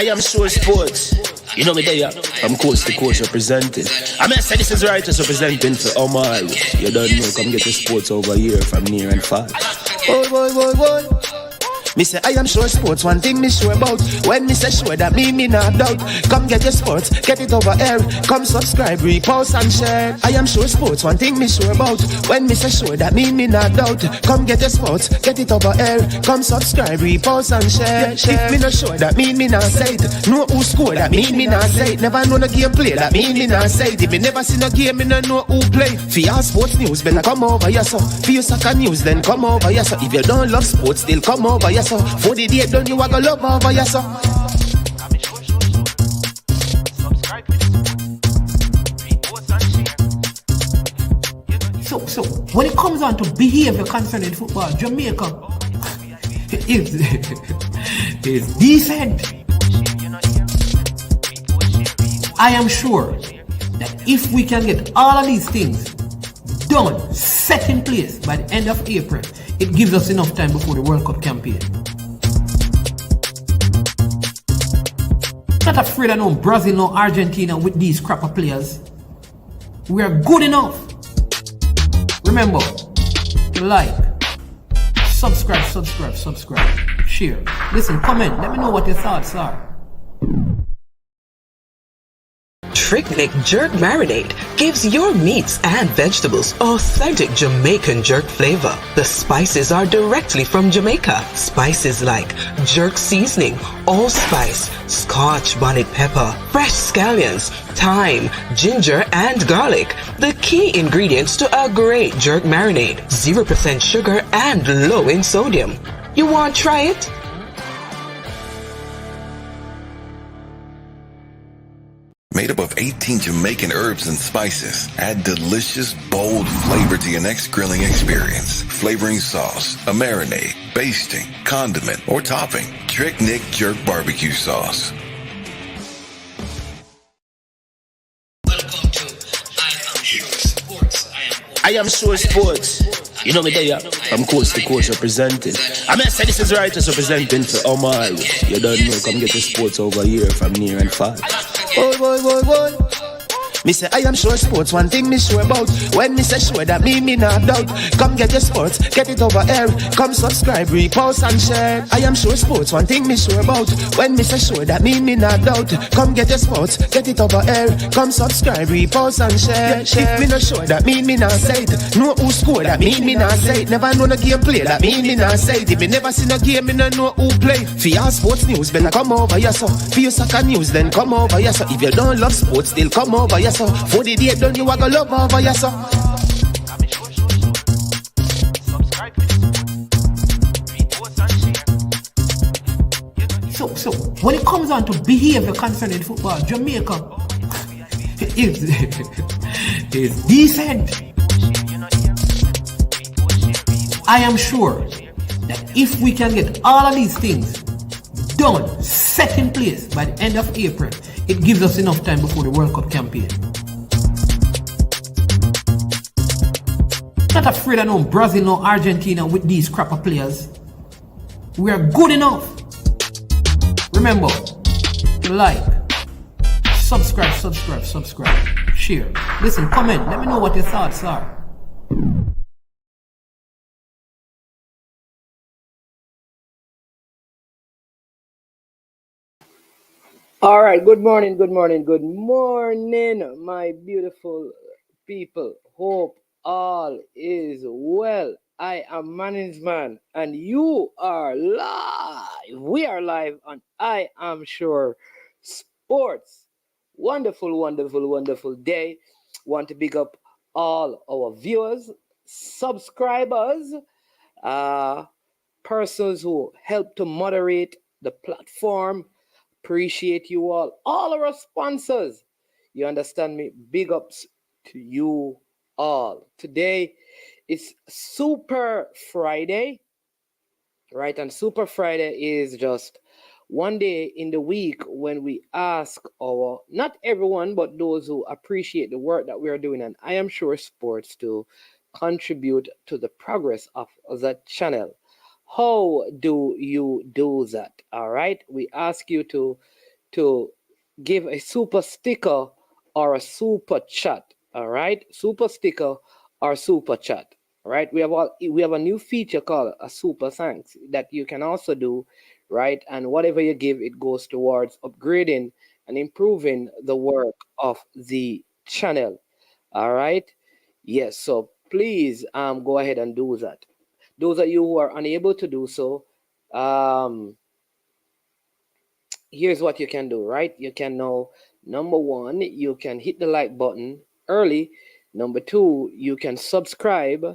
I am sure sports. You know me there, I'm coast to coast representing. I mean, I say this is righteous representing for Omar. You don't know, come get the sports over here from near and far. Boy. Me say I am sure sports, one thing me sure about. When me say sure, that me not doubt. Come get your sports, get it over here. Come subscribe, repost and share. I am sure sports, one thing me sure about. When me say sure, that me not doubt. Come get your sports, get it over here. Come subscribe, repost and share. If me not sure, that me not say it. Know who score, that me not say it. Never know no game play, that me not say it. If me never see no game, me not know who play. For your sports news, better come over here so. For your soccer news, then come over here so. If you don't love sports, still come over here so. For the day done, you a go love over here so. So when it comes on to behavior concerning football, Jamaica is decent. I am sure that if we can get all of these things done, set in place by the end of April, it gives us enough time before the World Cup campaign. Not afraid of no Brazil, no Argentina with these crap of players. We are good enough. Remember, like, subscribe, share. Listen, comment, let me know what your thoughts are. Trick-Nick Jerk Marinade gives your meats and vegetables authentic Jamaican jerk flavor. The spices are directly from Jamaica. Spices like jerk seasoning, allspice, scotch bonnet pepper, fresh scallions, thyme, ginger, and garlic. The key ingredients to a great jerk marinade. 0% sugar and low in sodium. You want to try it? Made up of 18 Jamaican herbs and spices, add delicious, bold flavor to your next grilling experience. Flavoring sauce, a marinade, basting, condiment, or topping. Trick-Nick Jerk Barbecue Sauce. Welcome to I Am Sure Sports. I am sure sports. You know me there, I'm coast to coast representing. I mean, I say this is righteous representing for Omar. You don't know, come get the sports over here from near and far. Boy. Me say I am sure sports, one thing me sure about. When me say sure, that me not doubt. Come get your sports, get it over here. Come subscribe, repost and share. I am sure sports, one thing me sure about. When me say sure, that me not doubt. Come get your sports, get it over here. Come subscribe, repost and share. If me not sure, that me not say it. Know who score, that me not say it. Never know no game play, that me not say it. If me never see no game, me not know who play. For your sports news, better come over here so. For your soccer news, then come over here so. If you don't love sports, still come over here so. For the day done, you a go love over here so. So when it comes on to behavior concerning football, Jamaica is decent. I am sure that if we can get all of these things done, set in place by the end of April, it gives us enough time before the World Cup campaign. Not afraid of no Brazil, no Argentina with these crap of players. We are good enough. Remember, like, subscribe, share. Listen, comment, let me know what your thoughts are. All right, good morning, my beautiful people. Hope all is well. I am Management, and you are live. We are live on I Am Sure Sports. Wonderful day. Want to big up all our viewers, subscribers, persons who help to moderate the platform. Appreciate you all our sponsors. You understand me? Big ups to you all. Today it's Super Friday, right? And Super Friday is just one day in the week when we ask not everyone, but those who appreciate the work that we are doing, and I am sure sports, to contribute to the progress of that channel. How do you do that? All right. We ask you to to give a super sticker or a super chat. All right, super sticker or super chat. All right, we have a new feature called a super thanks that you can also do, right? And whatever you give, it goes towards upgrading and improving the work of the channel. All right, yes. So please go ahead and do that. Those of you who are unable to do so, um here's what you can do, right? You can now, number one, you can hit the like button early. Number two, you can subscribe.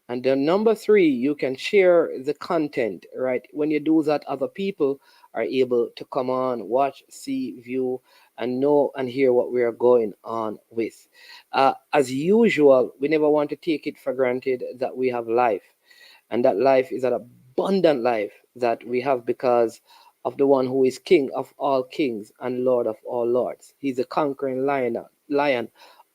And then number three, you can share the content, right? When you do that, other people are able to come on, watch, see, view, and know and hear what we are going on with. As usual, we never want to take it for granted that we have life, and that life is an abundant life that we have because of the one who is King of all kings and Lord of all lords. He's the conquering lion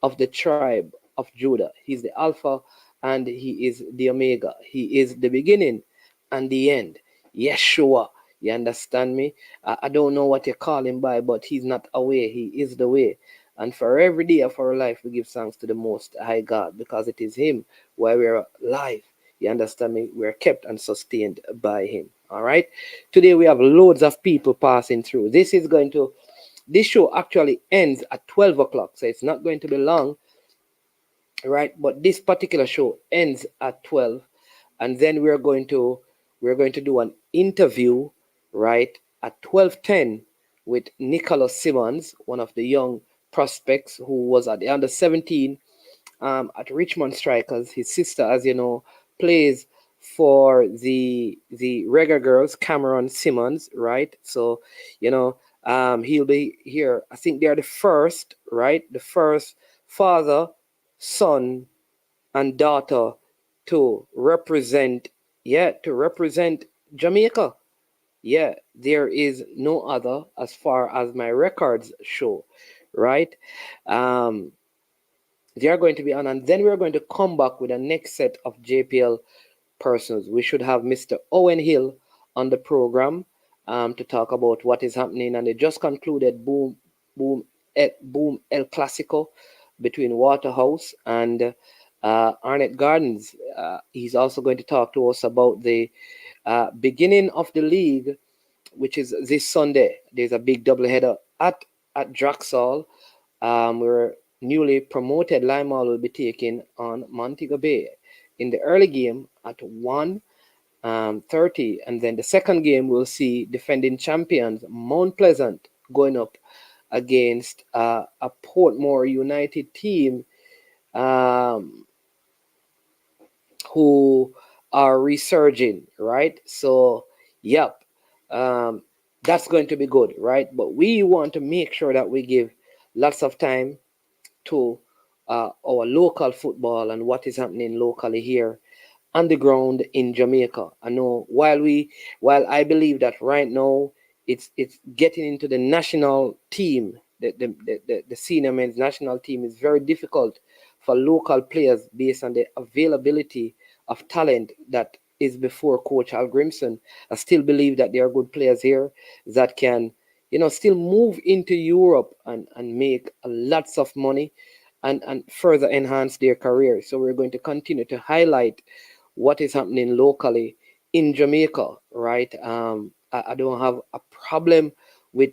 of the tribe of Judah. He's the Alpha and he is the Omega. He is the beginning and the end. Yeshua. You understand me? I don't know what you call him by, but he's not a way. He is the way. And for every day of our life, we give thanks to the Most High God because it is Him where we are alive. You understand me? We're kept and sustained by Him. All right. Today we have loads of people passing through. This show actually ends at 12 o'clock, so it's not going to be long, right? But this particular show ends at 12, and then we're going to do an interview, right, at 12:10 with Nicholas Simmons, one of the young prospects who was at the under 17 at Richmond Strikers. His sister, as you know, plays for the Reggae Girls, Cameron Simmons, right? So, he'll be here. I think they're the first, right? The first father, son, and daughter to represent, Jamaica. Yeah, there is no other as far as my records show, right? Um, they are going to be on, and then we're going to come back with a next set of JPL persons. We should have Mr. Owen Hill on the program to talk about what is happening, and they just concluded Boom El Clasico between Waterhouse and Arnett Gardens. He's also going to talk to us about the beginning of the league, which is this Sunday. There's a big doubleheader at Draxall. We're newly promoted Lima will be taking on Montego Bay in the early game at 1:30, and then the second game we'll see defending champions Mount Pleasant going up against a Portmore United team um, who are resurging, right? So, yep, um, that's going to be good, right? But we want to make sure that we give lots of time to our local football and what is happening locally here on the ground in Jamaica. I know while I believe that right now it's getting into the national team, the senior men's national team is very difficult for local players based on the availability of talent that is before Coach Al Grimson. I still believe that there are good players here that can, still move into Europe and make lots of money and further enhance their career. So we're going to continue to highlight what is happening locally in Jamaica, right? I don't have a problem with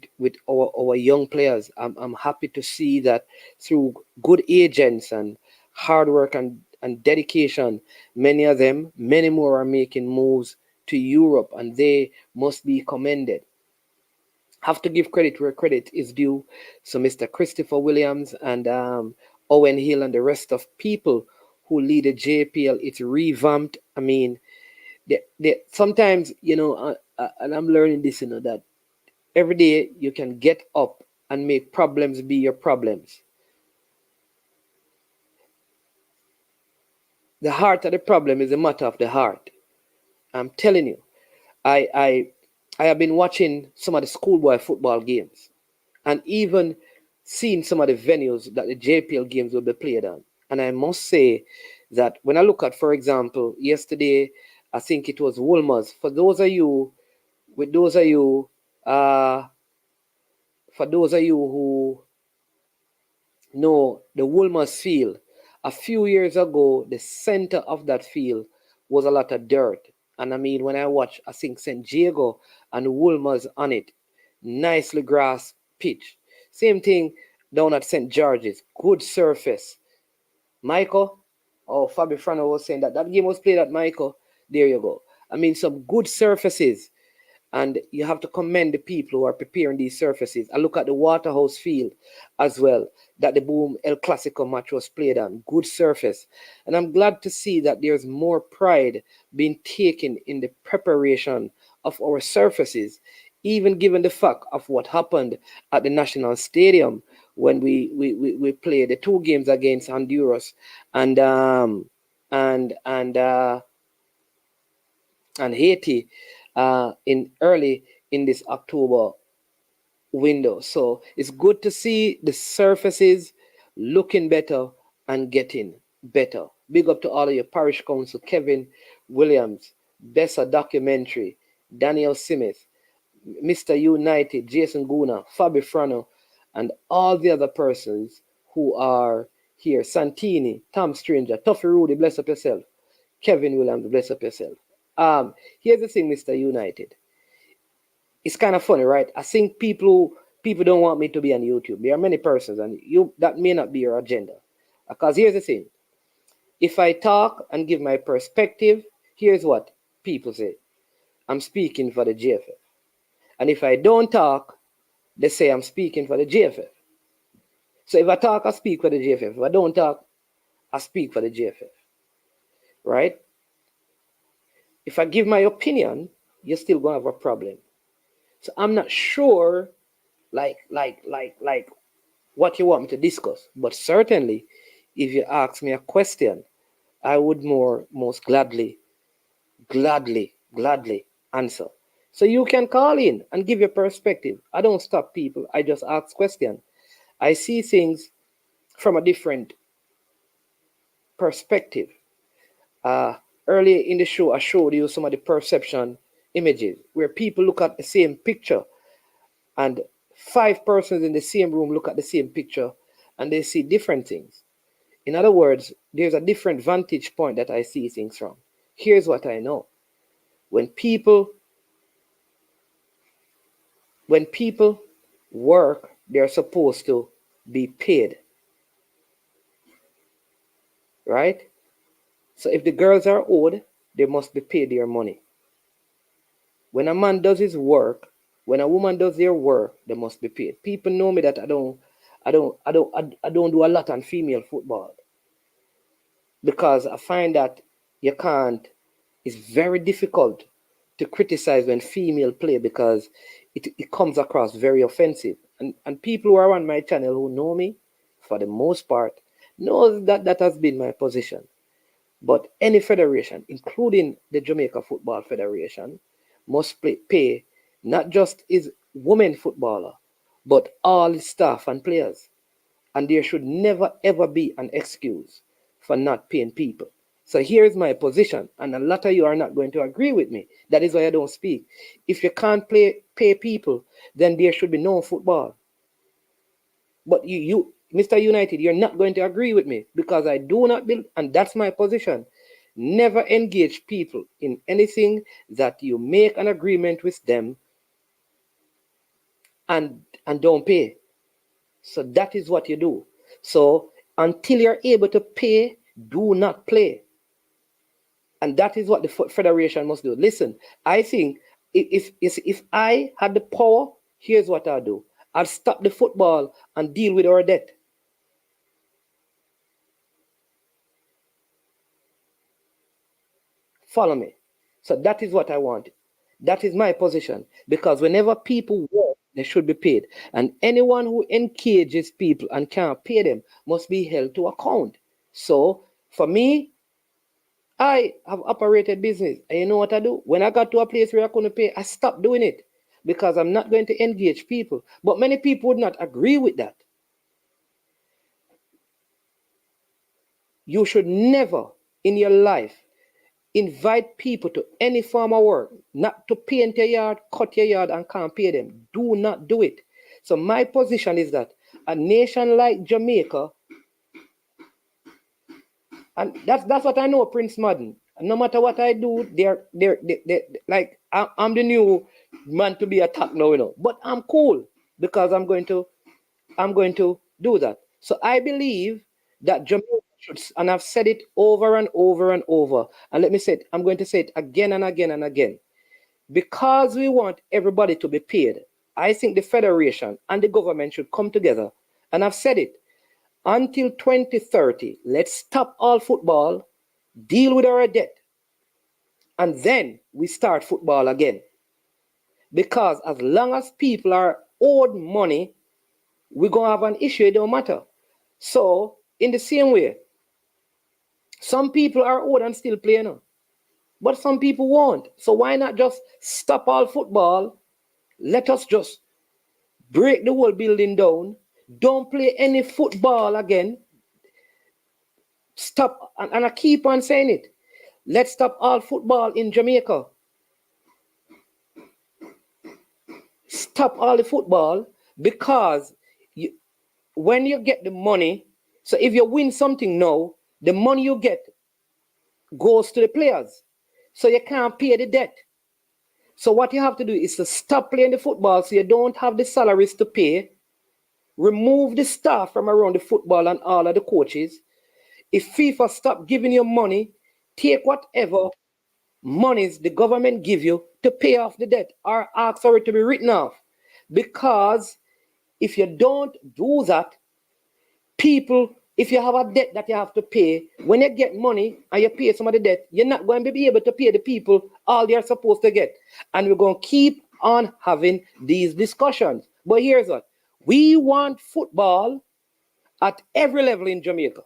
our young players. I'm happy to see that through good agents and hard work and dedication, many more are making moves to Europe, and they must be commended. Have to give credit where credit is due. So Mr. Christopher Williams and Owen Hill and the rest of people who lead the JPL, it's revamped. I mean, sometimes, and I'm learning this, that every day you can get up and make problems be your problems. The heart of the problem is a matter of the heart. I'm telling you, I I have been watching some of the schoolboy football games and even seen some of the venues that the JPL games will be played on. And I must say that when I look at, for example, yesterday, I think it was Wolmer's. For those of you, uh, for those of you who know the Woolmer's field, a few years ago, the center of that field was a lot of dirt. And I mean, when I watch, I think St. Diego and Woolmer's on it, nicely grass pitch. Same thing down at St. George's, good surface. Michael, oh, Fabi Frano was saying that that game was played at Michael. There you go. I mean, some good surfaces. And you have to commend the people who are preparing these surfaces. I look at the Waterhouse field as well, that the Boom El Clasico match was played on. Good surface. And I'm glad to see that there's more pride being taken in the preparation of our surfaces, even given the fact of what happened at the National Stadium when we played the 2 games against Honduras and and and uh, and Haiti in early in this October window. So it's good to see the surfaces looking better and getting better. Big up to all of your parish council, Kevin Williams, Bessa Documentary, Daniel Smith, Mr. United, Jason Guna, Fabi Frano, and all the other persons who are here. Santini, Tom Stranger, Tuffy Rudy, bless up yourself. Kevin Williams, bless up yourself. Here's the thing, Mr. United. It's kind of funny, right? I think people don't want me to be on YouTube. There are many persons, and that may not be your agenda. Because here's the thing. If I talk and give my perspective, here's what people say. I'm speaking for the JFF. And if I don't talk, they say I'm speaking for the JFF. So if I talk, I speak for the JFF. If I don't talk, I speak for the JFF. Right? If I give my opinion, you're still going to have a problem. So I'm not sure like what you want me to discuss. But certainly, if you ask me a question, I would most gladly answer. So you can call in and give your perspective. I don't stop people. I just ask questions. I see things from a different perspective. Earlier in the show, I showed you some of the perception images where people look at the same picture and 5 persons in the same room look at the same picture and they see different things. In other words, there's a different vantage point that I see things from. Here's what I know. When people work, they're supposed to be paid. Right? So if the girls are owed, they must be paid their money. When a man does his work, when a woman does their work, they must be paid. People know me that I don't do a lot on female football because I find that it's very difficult to criticize when female play because it comes across very offensive. And people who are on my channel who know me, for the most part, knows that has been my position. But any federation, including the Jamaica Football Federation, must pay not just its women footballer, but all its staff and players. And there should never, ever be an excuse for not paying people. So here's my position, and a lot of you are not going to agree with me. That is why I don't speak. If you can't pay people, then there should be no football. But you, Mr. United, you're not going to agree with me because I do not believe, and that's my position. Never engage people in anything that you make an agreement with them and don't pay. So that is what you do. So until you're able to pay, do not play. And that is what the federation must do. Listen, I think if I had the power, here's what I'd do. I'd stop the football and deal with our debt. Follow me. So that is what I want. That is my position. Because whenever people work, they should be paid. And anyone who engages people and can't pay them must be held to account. So for me, I have operated business. And you know what I do? When I got to a place where I couldn't pay, I stopped doing it. Because I'm not going to engage people. But many people would not agree with that. You should never in your life invite people to any form of work, not to paint your yard, cut your yard, and can't pay them. Do not do it. So my position is that a nation like Jamaica, and that's what I know, Prince Madden. No matter what I do, they're like I'm the new man to be attacked now, you know. But I'm cool because I'm going to do that. So I believe that Jamaica should, and I've said it over and over and over. And let me say it, I'm going to say it again and again and again. Because we want everybody to be paid, I think the federation and the government should come together. And I've said it, until 2030, let's stop all football, deal with our debt, and then we start football again. Because as long as people are owed money, we're going to have an issue, it don't matter. So, in the same way, some people are owed and still playing, but some people won't. So why not just stop all football? Let us just break the whole building down. Don't play any football again. Stop, and I keep on saying it. Let's stop all football in Jamaica. Stop all the football because when you get the money, so if you win something now, the money you get goes to the players. So you can't pay the debt. So what you have to do is to stop playing the football so you don't have the salaries to pay. Remove the staff from around the football and all of the coaches. If FIFA stop giving you money, take whatever monies the government give you to pay off the debt or ask for it to be written off. Because if you don't do that, people, if you have a debt that you have to pay, when you get money and you pay some of the debt, you're not going to be able to pay the people all they're supposed to get. And we're going to keep on having these discussions. But here's what. We want football at every level in Jamaica.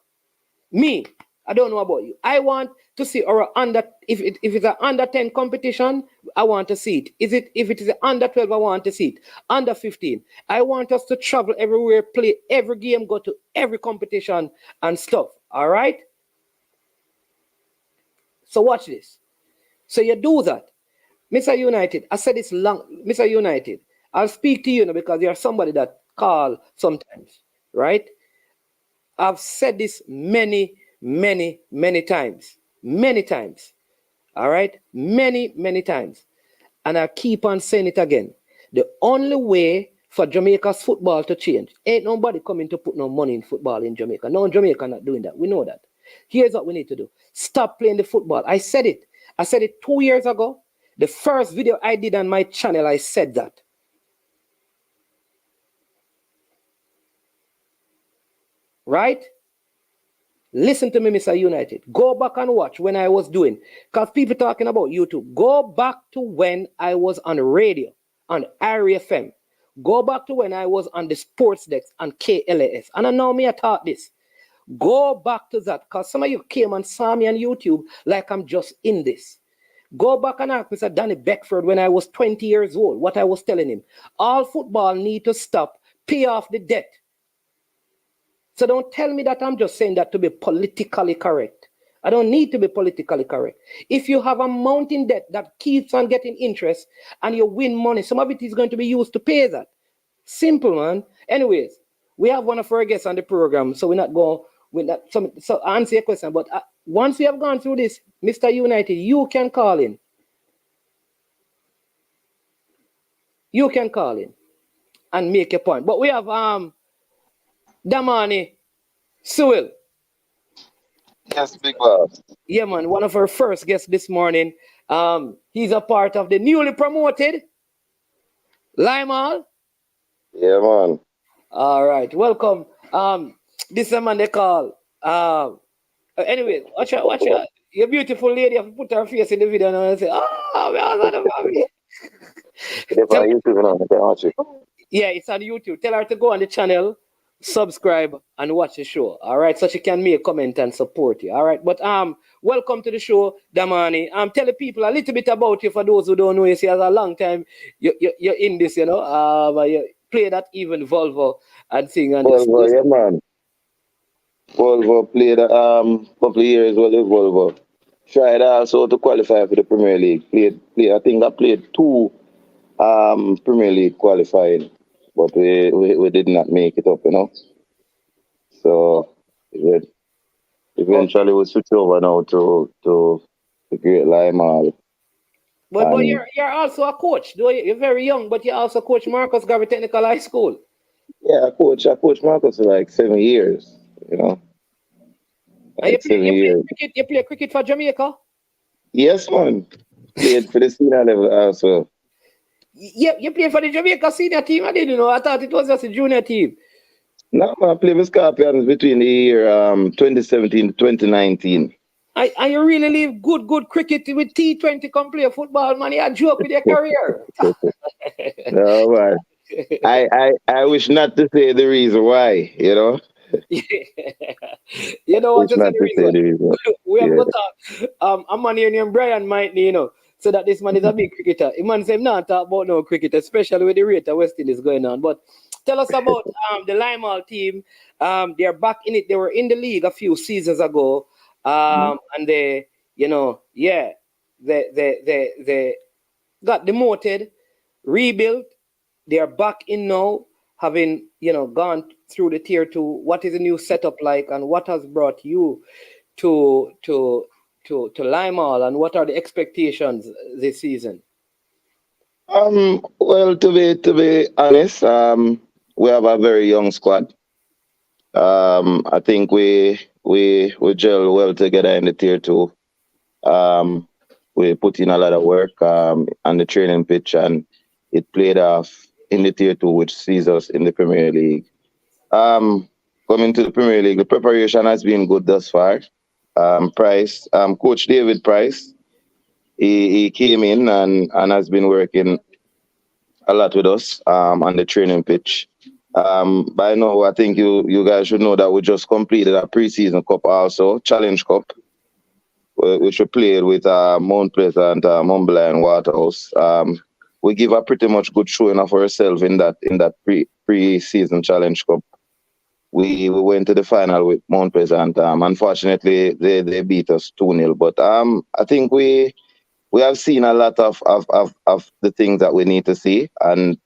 Me, I don't know about you. I want to see our under, if it's an under 10 competition, I want to see it. If it is an under 12, I want to see it. Under 15, I want us to travel everywhere, play every game, go to every competition and stuff. All right? So watch this. So you do that. Mr. United, I said this long, Mr. United, I'll speak to you now because you're somebody that call sometimes, right? I've said this many times. Many times. All right? Many times. And I keep on saying it again. The only way for Jamaica's football to change, ain't nobody coming to put no money in football in Jamaica. No, Jamaica not doing that. We know that. Here's what we need to do. Stop playing the football. I said it. I said it 2 years ago. The first video I did on my channel, I said that. Right? Listen to me, Mr. United. Go back and watch when I was doing. Because people talking about YouTube. Go back to when I was on radio, on Area FM. Go back to when I was on the sports desk on KLAS. And I know me, I taught this. Go back to that. Because some of you came and saw me on YouTube like I'm just in this. Go back and ask Mr. Danny Beckford when I was 20 years old, what I was telling him. All football need to stop, pay off the debt. So don't tell me that I'm just saying that to be politically correct. I don't need to be politically correct. If you have a mounting debt that keeps on getting interest and you win money, some of it is going to be used to pay that. Simple, man. Anyways, we have one of our guests on the program, so we're not going with that. So answer your question. But once we have gone through this, Mr. United, you can call in. You can call in and make your point. But we have Damani Sewell. Yes, big boss. Yeah, man, one of our first guests this morning. He's a part of the newly promoted Limal. Yeah, man. All right, welcome. This is a man they call. Anyway, watch out. Your beautiful lady have put her face in the video and say, "Oh, we are on the family." It's on YouTube now. I can watch it. Yeah, it's on YouTube. Tell her to go on the channel, subscribe, and watch the show. All right, so she can make a comment and support you. All right, but welcome to the show, Damani. Tell the people a little bit about you for those who don't know you. See, as a long time you're in this, you know. You play that even Volvo and thing and Volvo, yeah, man. Volvo played couple of years with Volvo. Tried also to qualify for the Premier League. I think I played 2 Premier League qualifying. but we did not make it up, you know. So we- Okay. eventually we switch over now to the Great Lime. But And you're also a coach. Though you're very young, but you also coach Marcus Garvey Technical High School. yeah, I coach Marcus for like 7 years, you know, And like seven you play years. cricket. You play cricket for Jamaica. Yes, man. Played for the senior level also. You play for the Jamaica senior team. I didn't know. I thought it was just a junior team. Now I play with Scorpions between the year 2017 to 2019. And you really live good cricket with T20 come play football, man. You a joke with your career. No, man. I wish not to say the reason why, you know. You know what Wish is not the to say reason? the reason. We have Yeah. got a man here named Brian might so that this man is a big cricketer. The man say not talk about no cricket, especially with the rate of West Indies going on. But tell us about the Limal team. They're back in it. They were in the league a few seasons ago. And they, yeah, they got demoted, rebuilt. They are back in now, having gone through the tier two. What is the new setup like, and what has brought you to Limal, and what are the expectations this season? Well, to be honest, we have a very young squad. I think we gel well together in the tier two. Um, we put in a lot of work on the training pitch, and it played off in the tier two, which sees us in the Premier League. Um, Coming to the Premier League, the preparation has been good thus far. Coach David Price, he came in and has been working a lot with us on the training pitch. By now, I think you guys should know that we just completed a preseason cup also, Challenge Cup, which we played with Mount Pleasant, Mumbai and Waterhouse. We give a pretty much good showing of ourselves in that pre-season Challenge Cup. We went to the final with Mount Pleasant. Unfortunately, they beat us 2-0. But I think we have seen a lot of the things that we need to see. And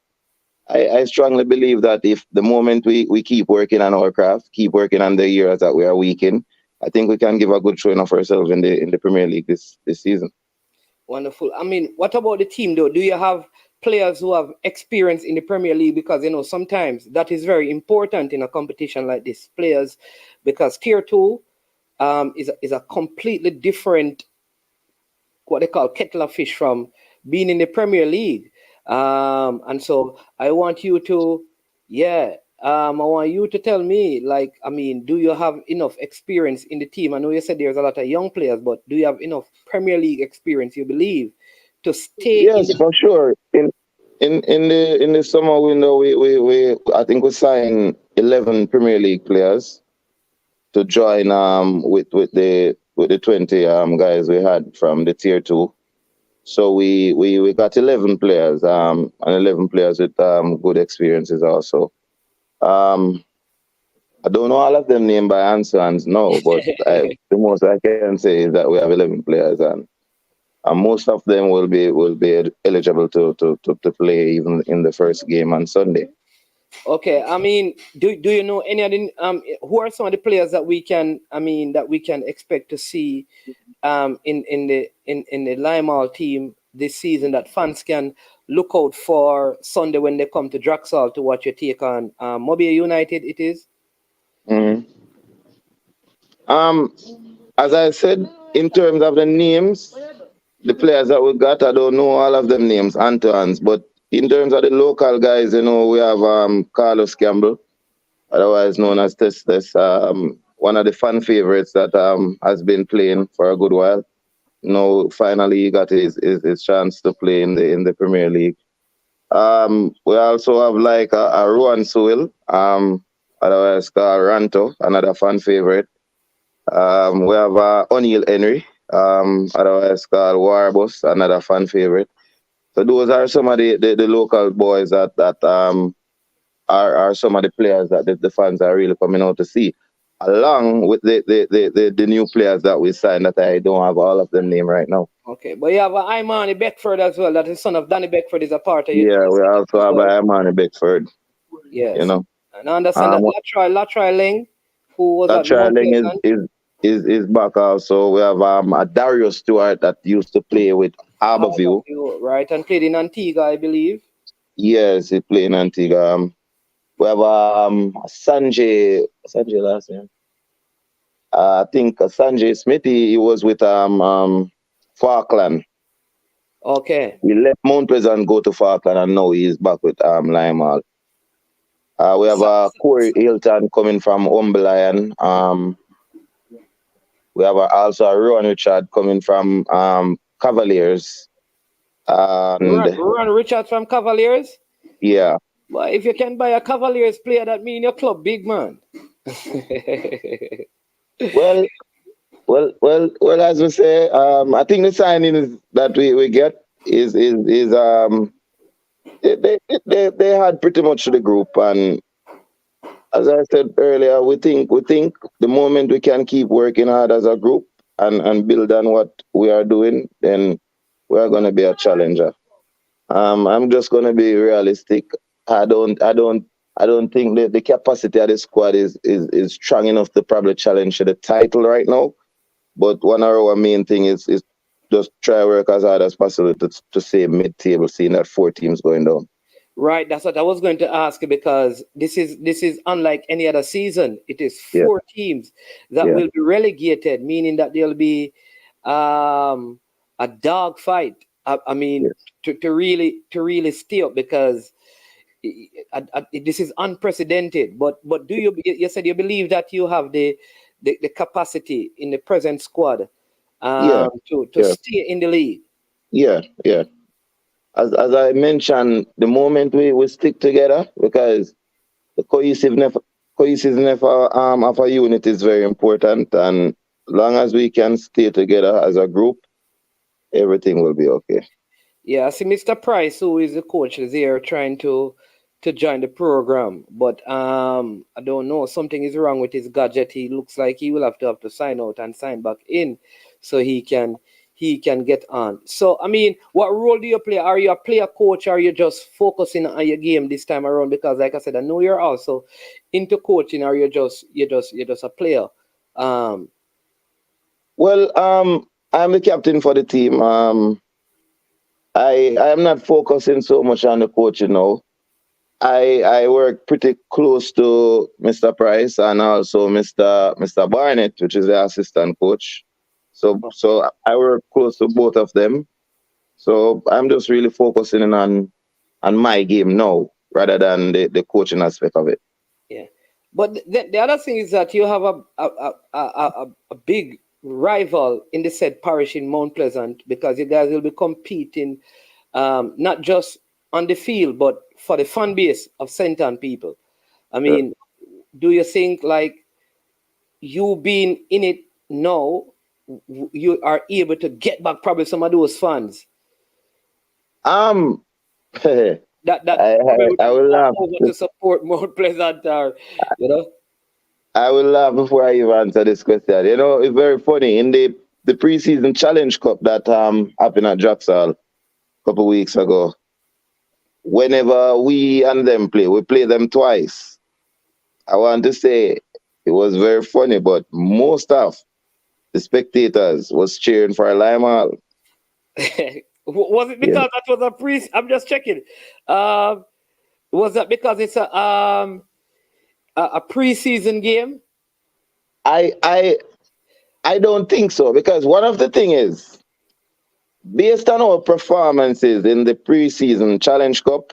I strongly believe that if the moment we keep working on our craft, keep working on the areas that we are weak in, I think we can give a good showing of ourselves in the Premier League this season. Wonderful. I mean, what about the team though? Do you have players who have experience in the Premier League? Because sometimes that is very important in a competition like this. Players, because tier two is a completely different, what they call kettle of fish, from being in the Premier League. And so I want you to, yeah, I want you to tell me, like, I mean, do you have enough experience in the team? I know you said there's a lot of young players, but do you have enough Premier League experience, you believe, to stay in Yes, the... for sure. In the summer window, we I think we signed 11 Premier League players to join with the 20 guys we had from the tier two. So we got 11 players and 11 players with good experiences also. Um, I don't know all of them named by answer and no, but the most I can say is that we have 11 players, and most of them will be eligible to play even in the first game on Sunday. Okay, I mean, do you know any of the who are some of the players that we can expect to see in the Limal team this season, that fans can look out for Sunday when they come to Draxall to watch your take on Mobile United? It is. Mhm. Um, as I said, in terms of the names, the players that we got, I don't know all of them names, Antoine's, but in terms of the local guys, we have Carlos Campbell, otherwise known as Testes, one of the fan favorites that has been playing for a good while. Finally he got his chance to play in the Premier League. We also have like a Rowan Sewell, otherwise called Ranto, another fan favorite. We have O'Neill Henry, otherwise called Warbus, another fan favorite. So those are some of the local boys that are some of the players that the fans are really coming out to see, along with the new players that we signed that I don't have all of them name right now. Okay, but you have Imani Beckford as well. That is son of Danny Beckford, is a part of your Yeah, we setup also as have well. Imani Beckford. Yes. you know. And I understand that Latroy Ling, who was That at Mount trailing Pleasant. is back also. We have a Darius Stewart that used to play with Harborview. Right, and played in Antigua, I believe. Yes, he played in Antigua. We have Sanjay last name. I think Sanjay Smith. He was with Falkland. Okay. He left Mount Pleasant, go to Falkland, and now he's back with Lime Hall. We have So, Corey Hilton coming from Humble Lion. We have also a Rowan Richard coming from Cavaliers. And Ron Richards from Cavaliers. yeah, Well, if you can buy a Cavaliers player, that mean your club big, man. well, well. As we say, I think the signings that we get is they had pretty much the group, and as I said earlier, we think the moment we can keep working hard as a group and build on what we are doing, then we are going to be a challenger. I'm just going to be realistic. I don't think that the capacity of the squad is strong enough to probably challenge the title right now. But one of our main thing is just try work as hard as possible to save mid-table, seeing that four teams going down. Right, that's what I was going to ask you, because this is unlike any other season. It is Yeah, four teams that yeah, will be relegated, meaning that there'll be a dog fight. I mean, yes. to really stay up, because this is unprecedented. But do you said you believe that you have the capacity in the present squad Yeah, to yeah, stay in the league? yeah. As I mentioned, the moment we stick together, because the cohesiveness of a unit is very important, and long as we can stay together as a group, everything will be okay. Yeah, I see Mr. Price, who is the coach, is here trying to join the program, but I don't know. Something is wrong with his gadget. He looks like he will have to sign out and sign back in, so he can get on. So I mean, what role do you play? Are you a player coach? Or are you just focusing on your game this time around? Because like I said, I know you're also into coaching. Or you're just a player. Um, Well, I'm the captain for the team. I am not focusing so much on the coaching now. I work pretty close to Mr. Price and also Mr. Barnett, which is the assistant coach. So I work close to both of them. So I'm just really focusing in on my game now rather than the coaching aspect of it. Yeah, but the other thing is that you have a big rival in the said parish in Mount Pleasant, because you guys will be competing, not just on the field but for the fan base of Senton people. I Yeah. mean, do you think, like, you being in it now, you are able to get back probably some of those fans Um, I, that probably I would I have will gone laugh. over to support Mount Pleasant, or you know? I will laugh before I even answer this question. You know, it's very funny. In the preseason challenge cup that happened at Draxall a couple weeks ago, whenever we and them play, we play them twice. I want to say it was very funny, but most of the spectators was cheering for Lima. Was it You know, because that was a pre? I'm just checking. Um, was that because it's a preseason game? I I I don't think so, because one of the thing is, based on our performances in the preseason challenge cup,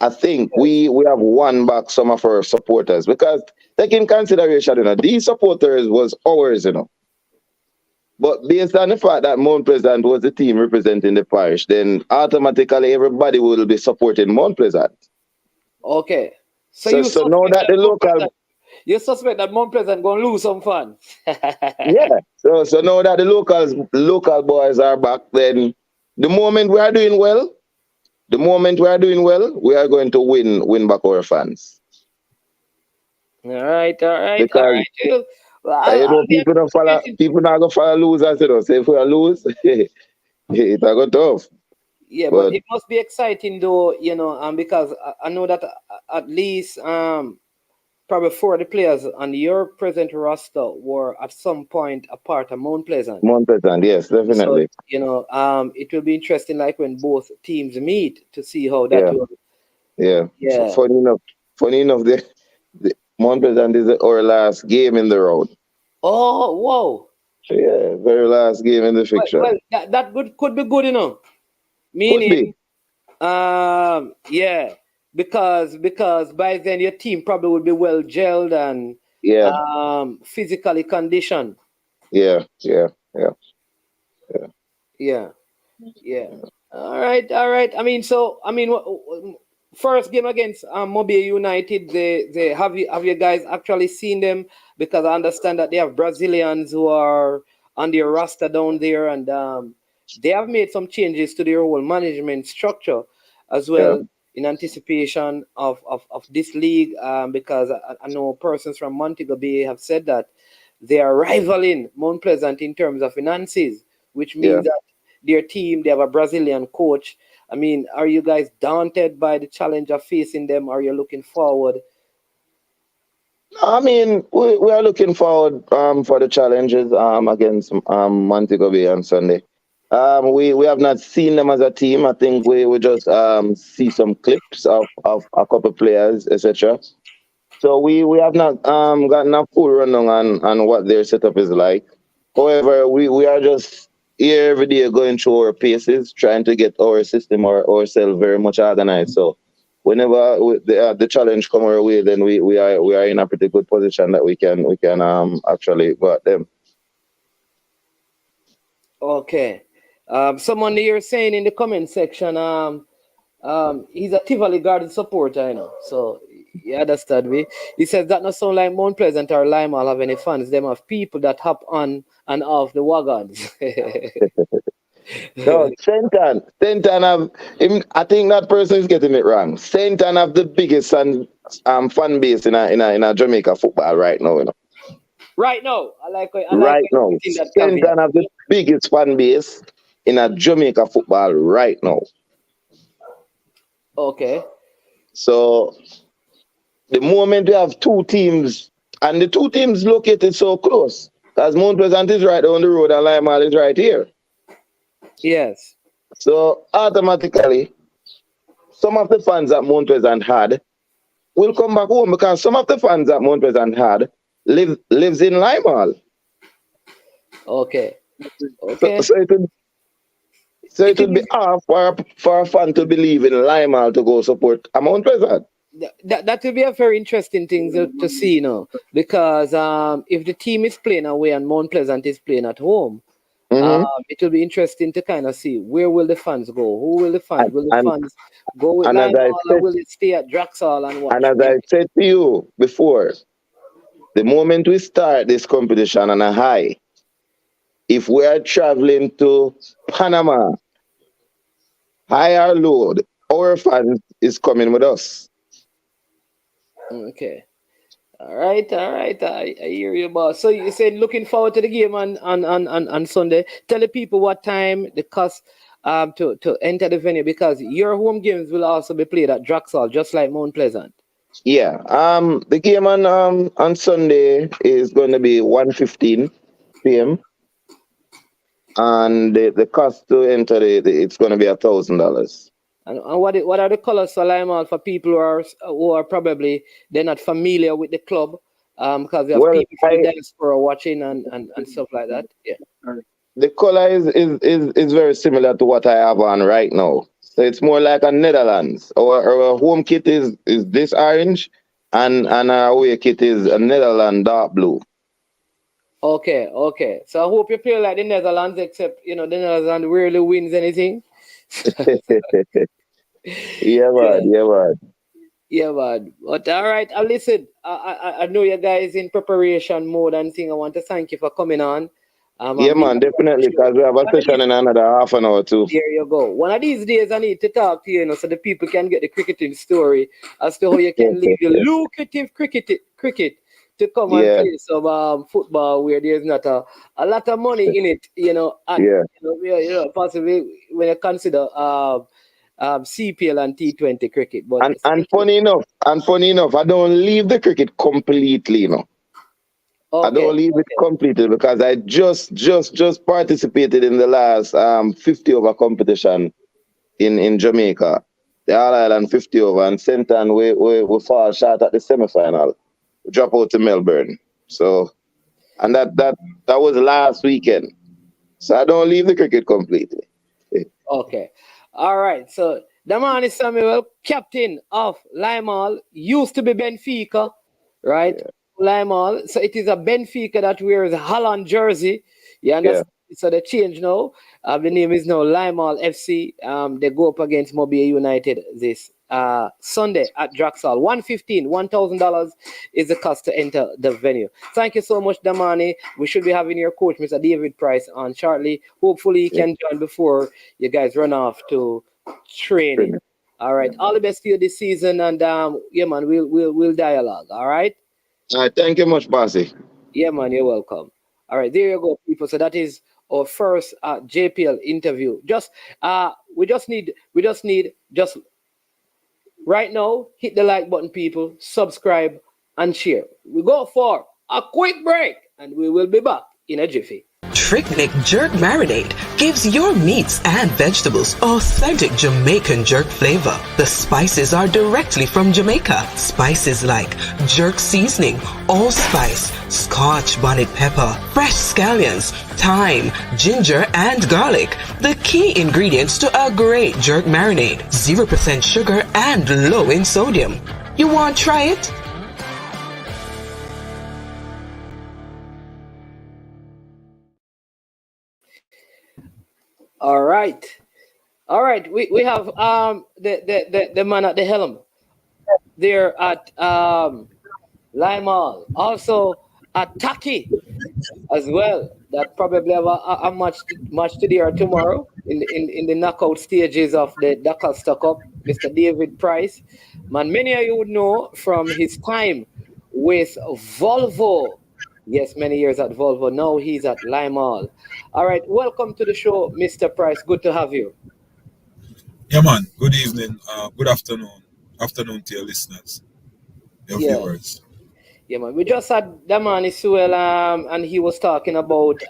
I think we have won back some of our supporters, because take in consideration, these supporters was ours, But based on the fact that Mount Pleasant was the team representing the parish, then automatically everybody will be supporting Mount Pleasant. Okay, so So you so now suspect that that the local Mount Pleasant gonna lose some fans. yeah. So now that the local boys are back, then the moment we are doing well, we are going to win back our fans. All right, all right, all Because right. Well, I'll be people not gonna follow losers, So if we lose, it's a go tough. Yeah, but But it must be exciting though, because I know that at least probably four of the players on your present roster were at some point a part of Mount Pleasant. Montezan, yes, So, definitely. it will be interesting, like when both teams meet to see how that Yeah, will. yeah. Yeah. Funny enough, the Montezan is our last game in the round. Oh, whoa. So yeah, very last game in the fixture. Well, that could be good, Could be. Meaning, yeah, because by then your team probably would be well gelled and Yeah, physically conditioned. yeah, yeah, yeah, yeah. Yeah. Yeah. All right. All right. First game against Mobile United, they have you guys actually seen them? Because I understand that they have Brazilians who are on their roster down there, and they have made some changes to their whole management structure as Yeah. well in anticipation of this league. Because I know persons from Montego Bay have said that they are rivaling Mount Pleasant in terms of finances, which Yeah. means that their team, they have a Brazilian coach. Are you guys daunted by the challenge of facing them? Are you looking forward? I mean, we are looking forward for the challenges against Montego Bay on Sunday. We have not seen them as a team. I think we just see some clips of a couple players, etc. So we have not gotten a full rundown on what their setup is like. However, we are just here every day going through our paces, trying to get our system or ourselves very much organized. So whenever the challenge come our way, then we are in a pretty good position that we can actually go at them. Okay. Someone here saying in the comment section, he's a Tivoli Garden supporter, So you understand me. He says that not sound like Mount Pleasant or Lime all have any fans. Them have people that hop on and off the wagons. No, Saint Anne have. I think that person is getting it wrong. Saint Anne have the biggest fan base in a Jamaica football right now. Right now, I like Right when you now, put in that Saint caveat. Anne have the biggest fan base in a Jamaica football right now. Okay. So the moment we have two teams, and the two teams located so close, because Mount Pleasant is right down the road and Limeall is right here. Yes. So automatically, some of the fans that Mount Pleasant had will come back home because some of the fans that Mount Pleasant had lives in Limeall. Okay. So, Okay. so it would so It it will would be be hard for a fan to believe in Limeall to go support a Mount Pleasant. that will be a very interesting thing to see, because if the team is playing away and Mount Pleasant is playing at home, Mm-hmm. it will be interesting to kind of see where will the fans go. Who will the fans? And, Will the and fans go with and as Lime I or said will it stay at Draxall and and watch? as I said to you before, the moment we start this competition on a high, if we are traveling to Panama, high or low, our fans is coming with us. Okay. All right, all right. I hear you, boss. So you said looking forward to the game on Sunday. Tell the people what time, the cost to enter the venue, because your home games will also be played at Draxall, just like Mount Pleasant. Yeah. The game on Sunday is going to be 1:15 p.m. and the cost to enter it's going to be $1,000. And what are the colors for Limeall for people who are probably they're not familiar with the club, because we have Well, people from the diaspora watching and stuff like that. Yeah. the color is very similar to what I have on right now. So it's more like a Netherlands. Our home kit is this orange, and our away kit is a Netherlands dark blue. Okay, okay. So I hope you play like the Netherlands, except the Netherlands rarely wins anything. Yeah, man. Yeah. Yeah, man. Yeah, man. But all right, listen. I know you guys in preparation mode and thing. I want to thank you for coming on. I Yeah, really man. Definitely, appreciate because it. we have a One of session these, in another half an hour too. there you go. One of these days, I need to talk to you, so the people can get the cricketing story as to how you can live the lucrative cricket to come and Yeah, play some football where there's not a lot of money in it, and yeah. possibly when you consider CPL and T20 cricket. But And funny enough, I don't leave the cricket completely, I okay, don't leave it okay, completely because I just participated in the last 50 over competition in Jamaica, the All Island 50 over, and Senton we fall short at the semi-final. We drop out to Melbourne. So and that was last weekend. So I don't leave the cricket completely. okay. All right. So Damani Samuel, captain of Limal, used to be Benfica, right? Yeah, Limal. So it is a Benfica that wears a Holland jersey. You yeah. understand? So the change now. The name is now Limal FC. They go up against Mobile United this Sunday at Draxall. $1,000 is the cost to enter the venue. Thank you so much, Damani. We should be having your coach, Mr. David Price, on shortly. Hopefully, he Yeah. can join before you guys run off to training. All right. All the best for you this season, and yeah, man, we'll dialogue. All right. All right, thank you much, Bossy. Yeah, man, you're welcome. All right, there you go, people. So that is our first JPL interview. We just need right now, hit the like button, people, subscribe and share. We go for a quick break, and we will be back in a jiffy. Trick Nick Jerk Marinade gives your meats and vegetables authentic Jamaican jerk flavor. The spices are directly from Jamaica. Spices like jerk seasoning, allspice, scotch bonnet pepper, fresh scallions, thyme, ginger, and garlic. The key ingredients to a great jerk marinade. 0% sugar and low in sodium. You want to try it? All right. All right. We have the man at the helm there at Lime Also at Taki as well. That probably have a match today or tomorrow in the knockout stages of the Dakar Stock Cup. Mr. David Price, man, many of you would know from his time with Volvo. Yes, many years at Volvo. Now he's at Limal. All right, welcome to the show, Mr. Price. Good to have you. Yeah, man. Good evening. Good afternoon. Afternoon to your listeners, your Yeah, viewers. yeah, man. We just had Damani Suel, and he was talking about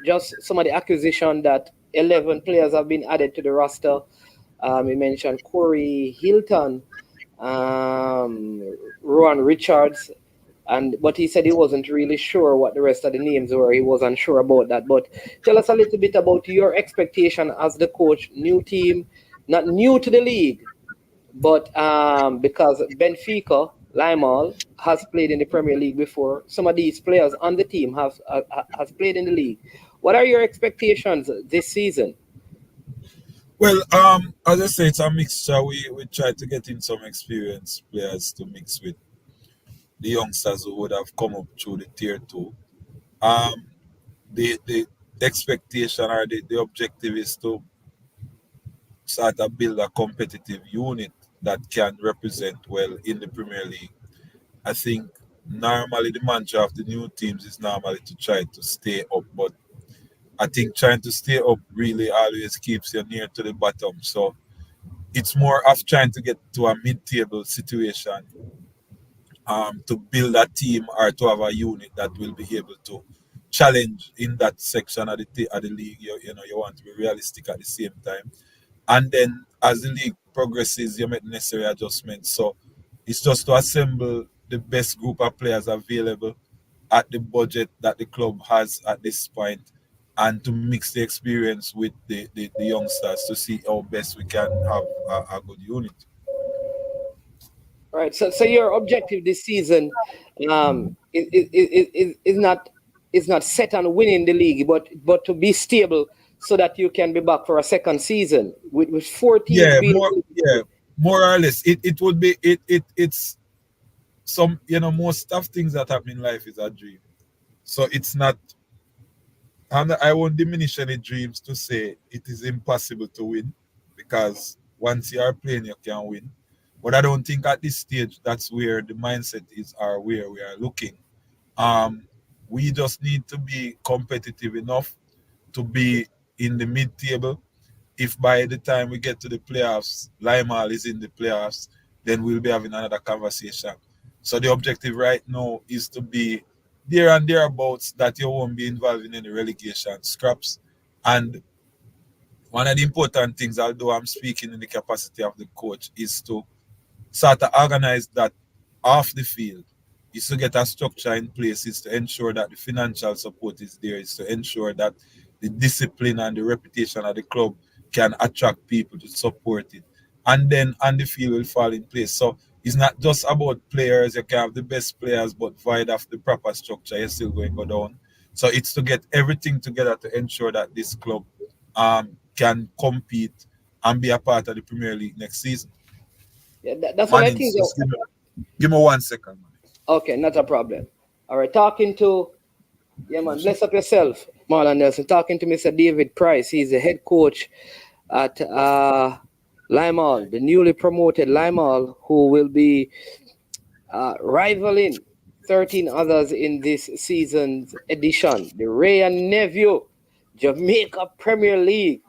just some of the acquisition that 11 players have been added to the roster. He mentioned Corey Hilton, Rowan Richards, but he said he wasn't really sure what the rest of the names were. He wasn't sure about that. But tell us a little bit about your expectation as the coach, new team, not new to the league, but because Benfica, Limal, has played in the Premier League before. Some of these players on the team has played in the league. What are your expectations this season? Well, as I say, it's a mixture. We try to get in some experienced players to mix with the youngsters who would have come up through the tier two. Um, the expectation or the objective is to start to build a competitive unit that can represent well in the Premier League. I think normally the mantra of the new teams is normally to try to stay up, but I think trying to stay up really always keeps you near to the bottom. So it's more of trying to get to a mid-table situation, to build a team or to have a unit that will be able to challenge in that section of of the league. You want to be realistic at the same time, and then as the league progresses, you make the necessary adjustments. So it's just to assemble the best group of players available at the budget that the club has at this point, and to mix the experience with the youngsters to see how best we can have a good unit. All right. So your objective this season is not set on winning the league, but to be stable so that you can be back for a second season with four teams Yeah, being. more or less. It would be it's some most of things that happen in life is a dream. So it's not, and I won't diminish any dreams to say it is impossible to win, because once you are playing, you can win. But I don't think at this stage that's where the mindset is or where we are looking. Um, we just need to be competitive enough to be in the mid-table. If by the time we get to the playoffs, Limal is in the playoffs, then we'll be having another conversation. So the objective right now is to be there and thereabouts that you won't be involved in any relegation scraps. And one of the important things, although I'm speaking in the capacity of the coach, is to sort of organize that off the field, is to get a structure in place, is to ensure that the financial support is there, is to ensure that the discipline and the reputation of the club can attract people to support it. And then on the field will fall in place. So it's not just about players, you can have the best players, but void of the proper structure, you're still going to go down. So it's to get everything together to ensure that this club can compete and be a part of the Premier League next season. Yeah, that's what I Manning, think. just give me 1 second, man. Okay, not a problem. All right, talking to, yeah, man, bless up yourself, Marlon Nelson. Talking to Mr. David Price. He's the head coach at Limal, the newly promoted Limal, who will be rivaling 13 others in this season's edition. The Ray and Nephew Jamaica Premier League.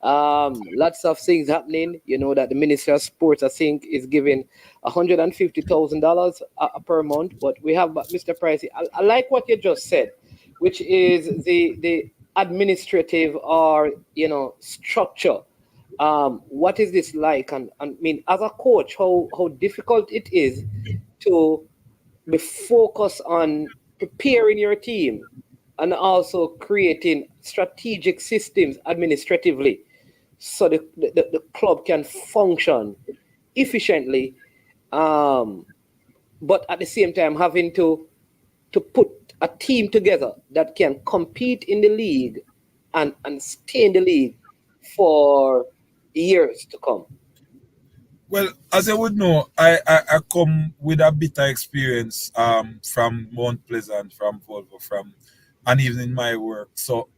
Lots of things happening. You know that the Ministry of Sports, I think, is giving $150,000 per month. But we have Mr. Pricey. I like what you just said, which is the administrative or structure. What is this like? And I mean, as a coach, how difficult it is to be focused on preparing your team and also creating strategic systems administratively so the club can function efficiently, but at the same time having to put a team together that can compete in the league and stay in the league for years to come. Well, as you would know, I come with a bitter experience from Mount Pleasant, from Volvo, and even in my work. So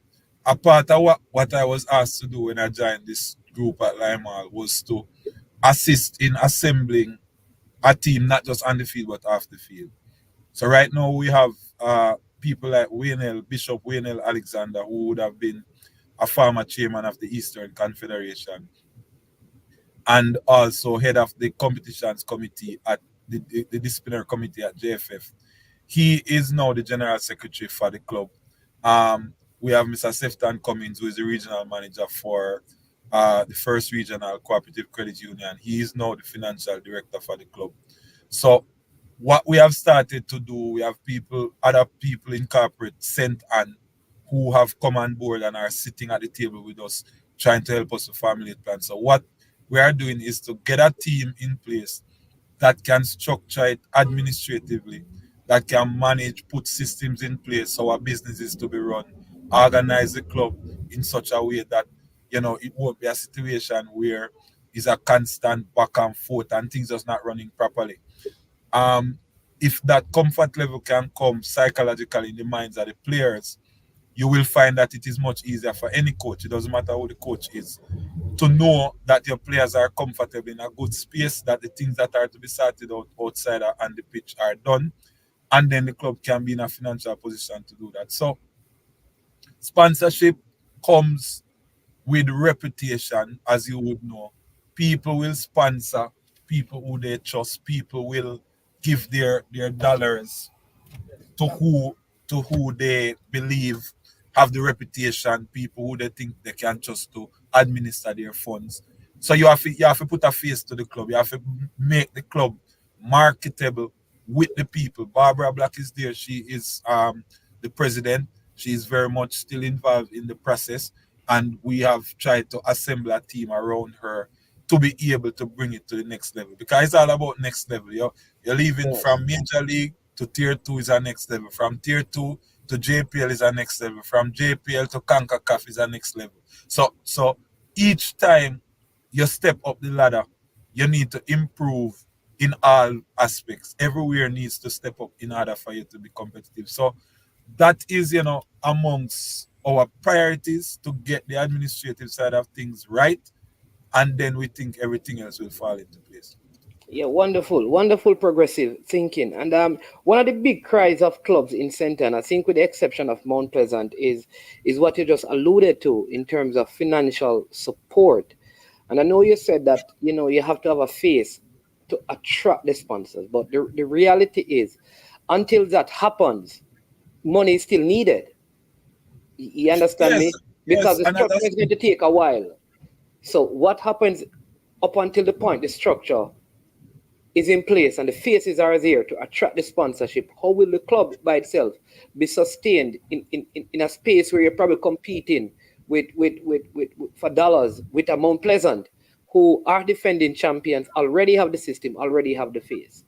a part of what I was asked to do when I joined this group at Limal was to assist in assembling a team, not just on the field but off the field. So right now we have people like Bishop Wayne Alexander, who would have been a former chairman of the Eastern Confederation and also head of the competitions committee at the disciplinary committee at JFF. He is now the general secretary for the club. We have Mr. Sefton Cummins, who is the regional manager for the First Regional Cooperative Credit Union. He is now the financial director for the club. So what we have started to do, we have other people in corporate sent on who have come on board and are sitting at the table with us, trying to help us to formulate plans. So what we are doing is to get a team in place that can structure it administratively, that can manage, put systems in place so our business is to be run, organize the club in such a way that it won't be a situation where it's a constant back and forth and things just not running properly. If that comfort level can come psychologically in the minds of the players, you will find that it is much easier for any coach. It doesn't matter who the coach is, to know that your players are comfortable in a good space, that the things that are to be sorted out outside and the pitch are done, and then the club can be in a financial position to do that. So sponsorship comes with reputation, as you would know. People will sponsor people who they trust. People will give their dollars to who they believe have the reputation, people who they think they can trust to administer their funds. So you have to put a face to the club. You have to make the club marketable with the people. Barbara Black is there. She is the president. She is very much still involved in the process, and we have tried to assemble a team around her to be able to bring it to the next level. Because it's all about next level. You're leaving Yes. from Major League to Tier 2 is our next level. From Tier 2 to JPL is our next level. From JPL to CONCACAF is our next level. So each time you step up the ladder, you need to improve in all aspects. Everywhere needs to step up in order for you to be competitive. So that is, amongst our priorities to get the administrative side of things right, and then we think everything else will fall into place. Yeah, wonderful, wonderful progressive thinking. And one of the big cries of clubs in Centre, and I think with the exception of Mount Pleasant, is what you just alluded to in terms of financial support. And I know you said that you have to have a face to attract the sponsors, but the reality is, until that happens, money is still needed. You understand Yes, me? Because yes, the and structure that's is going to take a while. So what happens up until the point the structure is in place and the faces are there to attract the sponsorship, how will the club by itself be sustained in a space where you're probably competing with for dollars with a Mount Pleasant, who are defending champions, already have the system, already have the face?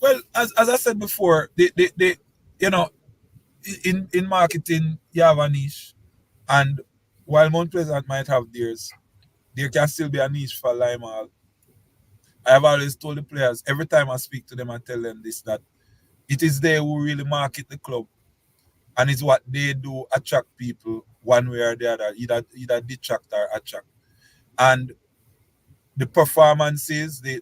well, as I said before, they you know, in marketing you have a niche, and while Mount Pleasant might have theirs, there can still be a niche for Lime. I have always told the players every time I speak to them, I tell them this, that it is they who really market the club, and it's what they do attract people one way or the other, either detract or attract. And the performances, the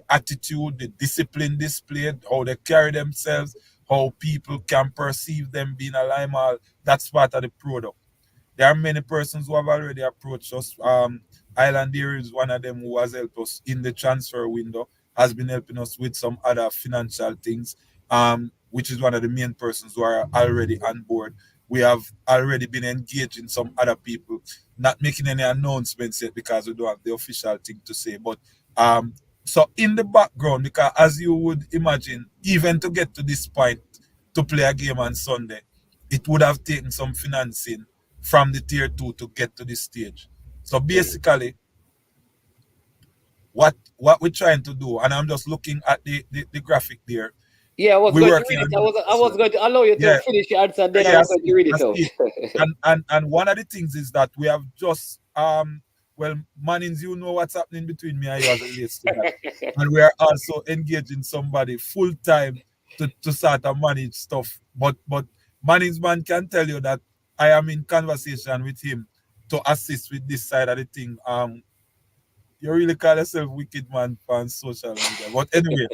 attitude, the discipline displayed, how they carry themselves, how people can perceive them being a Lime, that's part of the product. There are many persons who have already approached us. Island Dairy is one of them who has helped us in the transfer window, has been helping us with some other financial things, which is one of the main persons who are already on board. We have already been engaging some other people, not making any announcements yet because we don't have the official thing to say. But so in the background, because as you would imagine, even to get to this point to play a game on Sunday, it would have taken some financing from the tier two to get to this stage. So basically, what we're trying to do, and I'm just looking at the graphic there. Yeah, I was We're going to working read it. on I was going to allow you to yeah, finish your answer, then I yeah, was going to read I it out. see it. And one of the things is that we have just well, Mannings, you know what's happening between me and you as it relates to that. And we are also engaging somebody full time to sort of manage stuff. But Mannings man can tell you that I am in conversation with him to assist with this side of the thing. You really call yourself wicked man on social media. But anyway,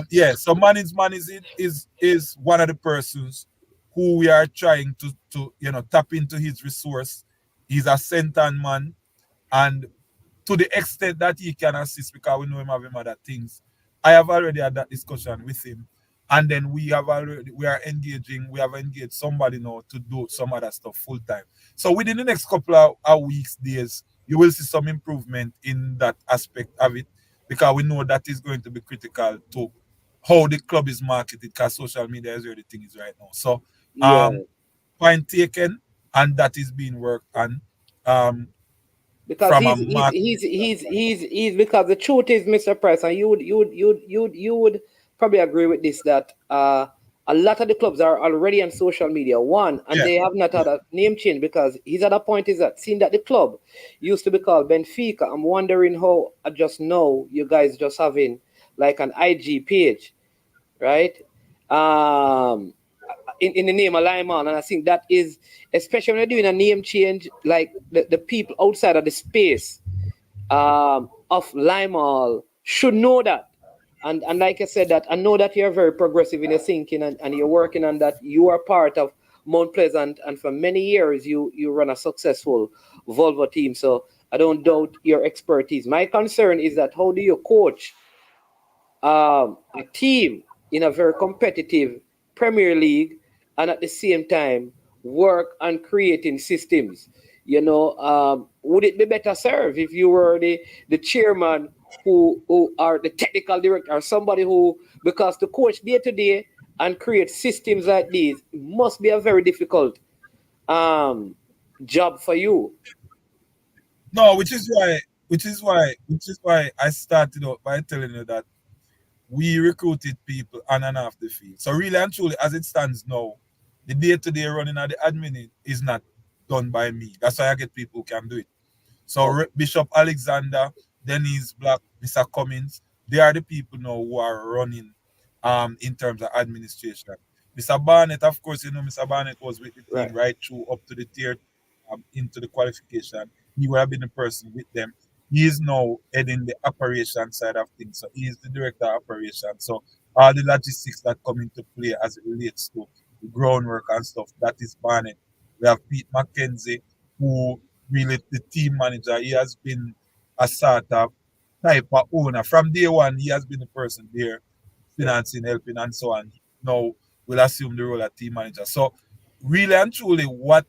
yeah, so Mannings man is one of the persons who we are trying to tap into his resource. He's a center man, and to the extent that he can assist, because we know him having other things. I have already had that discussion with him. And then we have engaged somebody now to do some other stuff full time. So within the next couple of weeks, days, you will see some improvement in that aspect of it, because we know that is going to be critical to how the club is marketed, because social media is where the thing is right now. So Yeah, um point taken, and that is being worked on. Um because from a he's market. he's he's he's he's because the truth is, Mr. Price, and you would probably agree with this, that a lot of the clubs are already on social media. One, and Yeah, they have not yeah. had a name change, because his other point is that, seeing that the club used to be called Benfica, I'm wondering how, I just know you guys just having like an IG page, right? Um, in the name of Lyman. And I think that is, especially when you're doing a name change, like the people outside of the space of Limal should know that. And like I said, that I know that you're very progressive in your thinking, and you're working on that. You are part of Mount Pleasant, and for many years you run a successful Volvo team. So I don't doubt your expertise. My concern is that, how do you coach a team in a very competitive Premier League, and at the same time work on creating systems? Would it be better served if you were the chairman, who are the technical director, or somebody who, because to coach day to day and create systems like these must be a very difficult um, job for you. No, which is why I started out by telling you that we recruited people on and off the field. So really and truly, as it stands now, the day-to-day running of the admin is not done by me. That's why I get people who can do it. So Okay, Bishop Alexander, Denise Black, Mr. Cummins, they are the people now who are running in terms of administration. Mr. Barnett, of course, Mr. Barnett was with the right. team right through up to the tier into the qualification. He would have been the person with them. he is now heading the operation side of things. So he is the director of operations. So all the logistics that come into play as it relates to the groundwork and stuff, that is Barnett. We have Pete McKenzie, who really the team manager. He has been a sort of type of owner. From day one, he has been the person there, financing, helping, and so on. Now will assume the role of team manager. So really and truly, what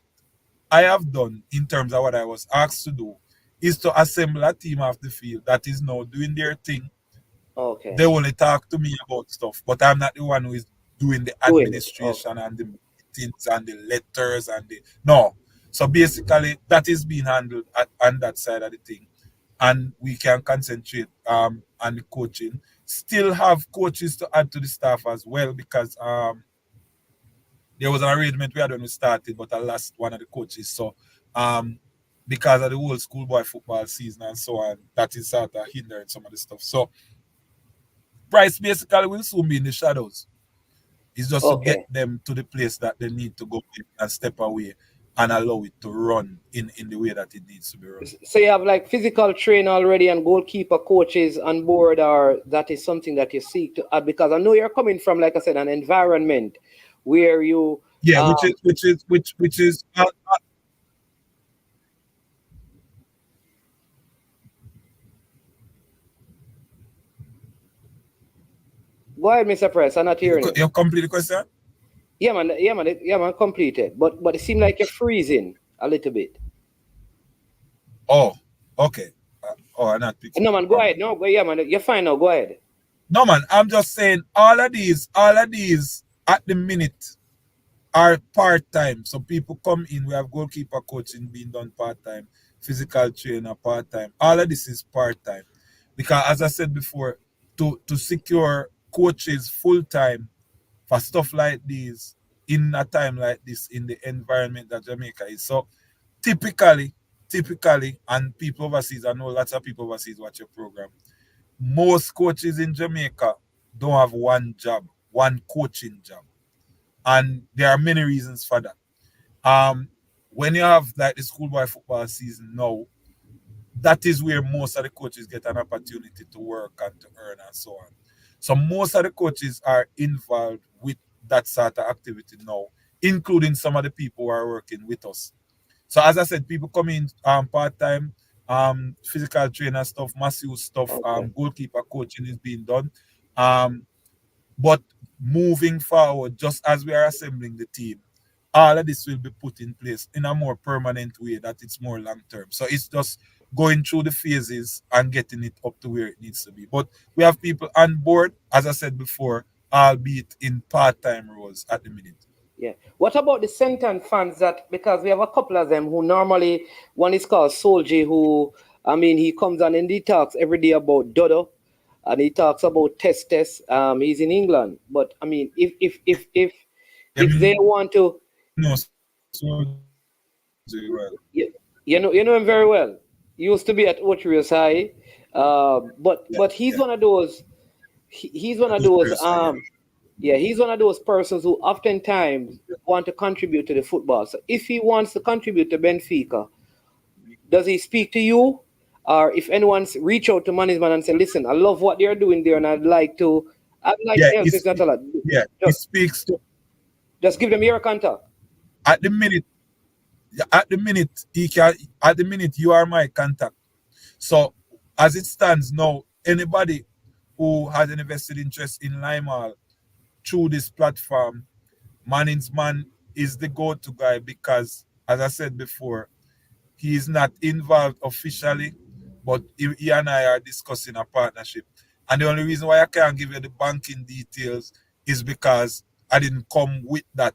I have done in terms of what I was asked to do is to assemble a team off the field that is now doing their thing. Okay. They only talk to me about stuff, but I'm not the one who is doing the Doing it. Okay. administration and the meetings and the letters and the no. So basically, that is being handled on that side of the thing, and we can concentrate on the coaching. Still have coaches to add to the staff as well because there was an arrangement we had when we started, but I lost one of the coaches. So, because of the whole schoolboy football season and so on, that is sort of hindering some of the stuff. So, Price basically will soon be in the shadows. It's just to get Okay. them to the place that they need to go and step away and allow it to run in the way that it needs to be run. So you have like physical trainer already and goalkeeper coaches on board, or that is something that you seek to add? Because I know you're coming from, like I said, an environment where you Yeah, um which is go ahead, Mr. Press, I'm not hearing you. you complete the question. Yeah, man, completed. But it seemed like you're freezing a little bit. Oh, okay. I'm not picking No, up man, go ahead. properly. No, go, yeah, man, you're fine now. Go ahead. No, man. I'm just saying all of these at the minute are part time. So people come in. We have goalkeeper coaching being done part time, physical trainer part time. All of this is part time, because as I said before, to secure coaches full time for stuff like these in a time like this in the environment that Jamaica is. So typically, and people overseas, I know lots of people overseas watch your program. Most coaches in Jamaica don't have one job, one coaching job, and there are many reasons for that. Um, when you have like the schoolboy football season now, that is where most of the coaches get an opportunity to work and to earn and so on. So most of the coaches are involved with that sort of activity now, including some of the people who are working with us. So as I said, people come in part time, physical trainer stuff, massive stuff, Okay. goalkeeper coaching is being done. Um, but moving forward, just as we are assembling the team, all of this will be put in place in a more permanent way that it's more long term. So it's just going through the phases and getting it up to where it needs to be. But we have people on board, as I said before, albeit in part time roles at the minute. Yeah. What about the Senton fans that, because we have a couple of them who normally, one is called Solji, who, I mean, he comes on and he talks every day about Dodo and he talks about Test. He's in England. But I mean, Yeah, if they want to, no, so well. you, you know him very well. He used to be at Otrius High. Yeah, But he's yeah. one of those, he's one of those, Yeah. yeah, he's one of those persons who oftentimes want to contribute to the football. So if he wants to contribute to Benfica, does he speak to you? Or if anyone's reach out to management and say, listen, I love what they're doing there and I'd like Yeah, to help, it's not a lot. he Just, speaks to just give them your contact. at the minute. At the minute, he can. At the minute, you are my contact. So, as it stands now, anybody who has an invested interest in Limal through this platform, Manning's man is the go-to guy because, as I said before, he is not involved officially, but he and I are discussing a partnership. And the only reason why I can't give you the banking details is because I didn't come with that.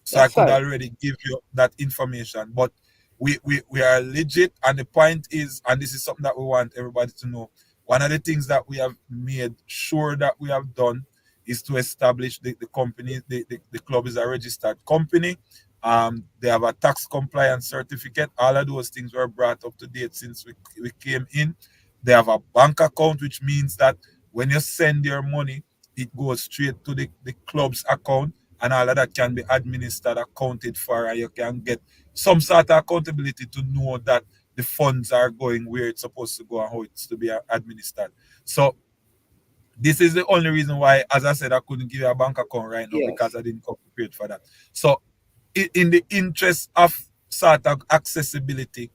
So I That's could fine. already give you that information. But we are legit. And the point is, and this is something that we want everybody to know, one of the things that we have made sure that we have done is to establish the company. The club is a registered company. They have a tax compliance certificate. All of those things were brought up to date since we came in. They have a bank account, which means that when you send your money, it goes straight to the club's account, and all of that can be administered, accounted for, and you can get some sort of accountability to know that the funds are going where it's supposed to go and how it's to be administered. So this is the only reason why, as I said, I couldn't give you a bank account right now because Yes. I didn't come prepared for that. So in the interest of sort of accessibility,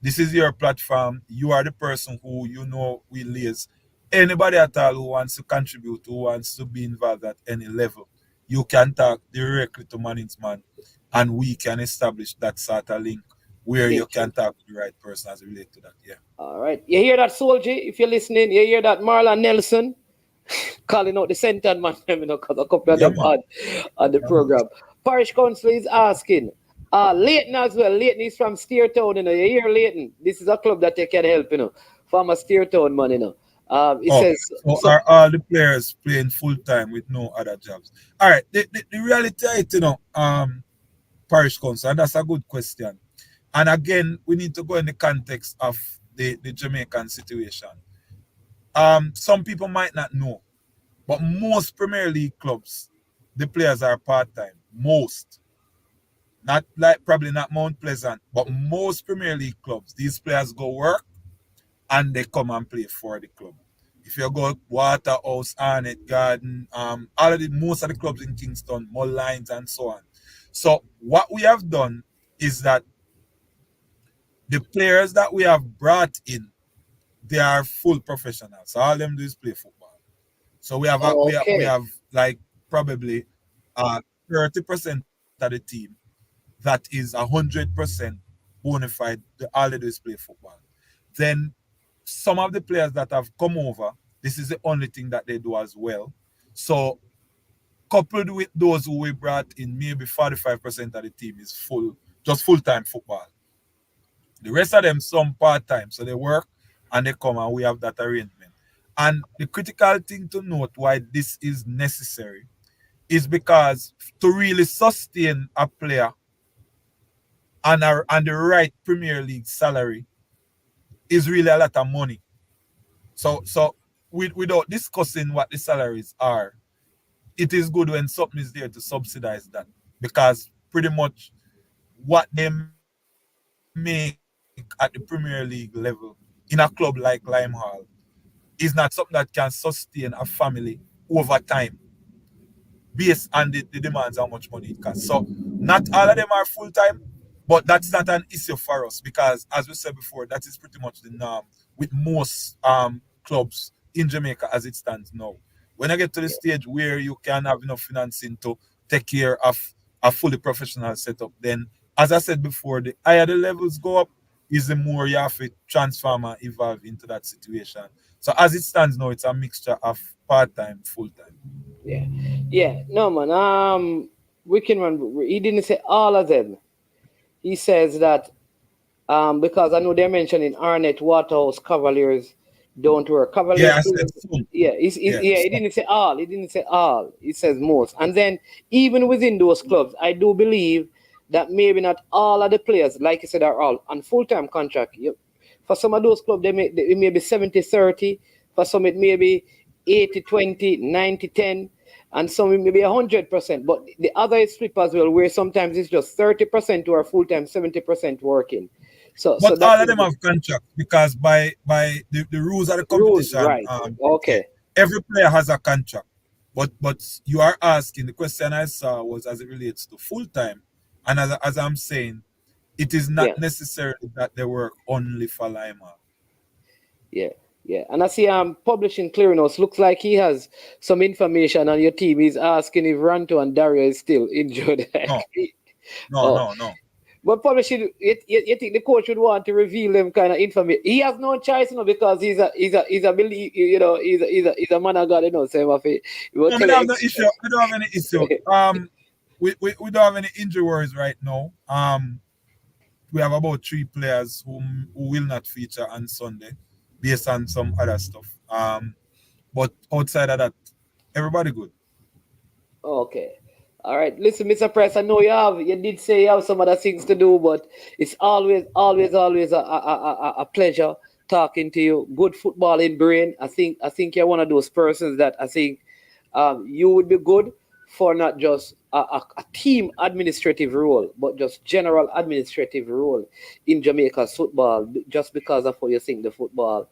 this is your platform. You are the person who will liaise. Anybody at all who wants to contribute, who wants to be involved at any level, you can talk directly to management and we can establish that sort of link where you Link. can talk to the right person as relate to that. Yeah. All right. You hear that, Soldier? If you're listening, you hear that, Marlon Nelson calling out the center man, because a couple of Yeah, them man. on the program. Parish Council is asking. Leighton as well. Leighton is from Steertown, You hear Leighton? This is a club that they can help, From a Steertown man, It Okay. says So so. are all the players playing full time with no other jobs? All right. The reality, Parish Council, and that's a good question. And again, we need to go in the context of the Jamaican situation. Some people might not know, but most Premier League clubs, the players are part-time. Most. Not like probably not Mount Pleasant, but most Premier League clubs, these players go work and they come and play for the club. If you go Waterhouse, Arnett, Garden, most of the clubs in Kingston, Mullines and so on. So what we have done is that the players that we have brought in, they are full professionals. So all them do is play football. So we Okay. have like probably 30% of the team that is 100% bona fide. All they do is play football. Then some of the players that have come over, this is the only thing that they do as well. So coupled with those who we brought in, maybe 45% of the team is just full-time football. The rest of them some part-time. So they work and they come and we have that arrangement. And the critical thing to note why this is necessary is because to really sustain a player and the right Premier League salary is really a lot of money. So without discussing what the salaries are, it is good when something is there to subsidize that because pretty much what they make at the Premier League level in a club like Lime Hall is not something that can sustain a family over time based on the demands how much money it costs. So not all of them are full time, but that's not an issue for us because as we said before, that is pretty much the norm with most clubs in Jamaica as it stands now. When I get to the stage where you can have enough financing to take care of a fully professional setup, then as I said before, the higher the levels go up, is the more you have to transform and evolve into that situation. So as it stands now, it's a mixture of part-time, full-time. Yeah. Yeah. No, man. We can run. He didn't say all of them. He says that because I know they're mentioning Arnett, Waterhouse, Cavaliers don't work. Yeah, Cavaliers I do. said some. Yeah, Yeah, yeah. He some. didn't say all. He didn't say all. He says most. And then even within those clubs, I do believe that maybe not all of the players, like you said, are all on full-time contract. For some of those clubs, it may be 70-30. For some, it may be 80-20, 90-10, and some it may be 100%. But the other is flip as well, where sometimes it's just 30% who are full-time, 70% working. So But that all of is them the have contract because by the rules of the rules, competition, right? yeah, Okay. every player has a contract. But you are asking the question I saw was as it relates to full time, and as I'm saying, it is not Yeah. necessarily that they work only for Lima. Yeah, yeah. And I see publishing clearinghouse looks like he has some information on your team. He's asking if Ranto and Dario is still injured. No, no, Oh, no, no. but publishing, you think the coach would want to reveal them kind of information? He has no choice, because he's a he's a man of God, So he will No, we tell don't you. have no issue. We don't have any issue. We don't have any injury worries right now. We have about 3 players who will not feature on Sunday based on some other stuff. But outside of that, everybody good. Okay. All right. Listen, Mr. Press, I know you did say you have some other things to do, but it's always a pleasure talking to you. Good footballing brain. I think you're one of those persons that I think you would be good for not just a team administrative role, but just general administrative role in Jamaica's football, just because of how you think the football.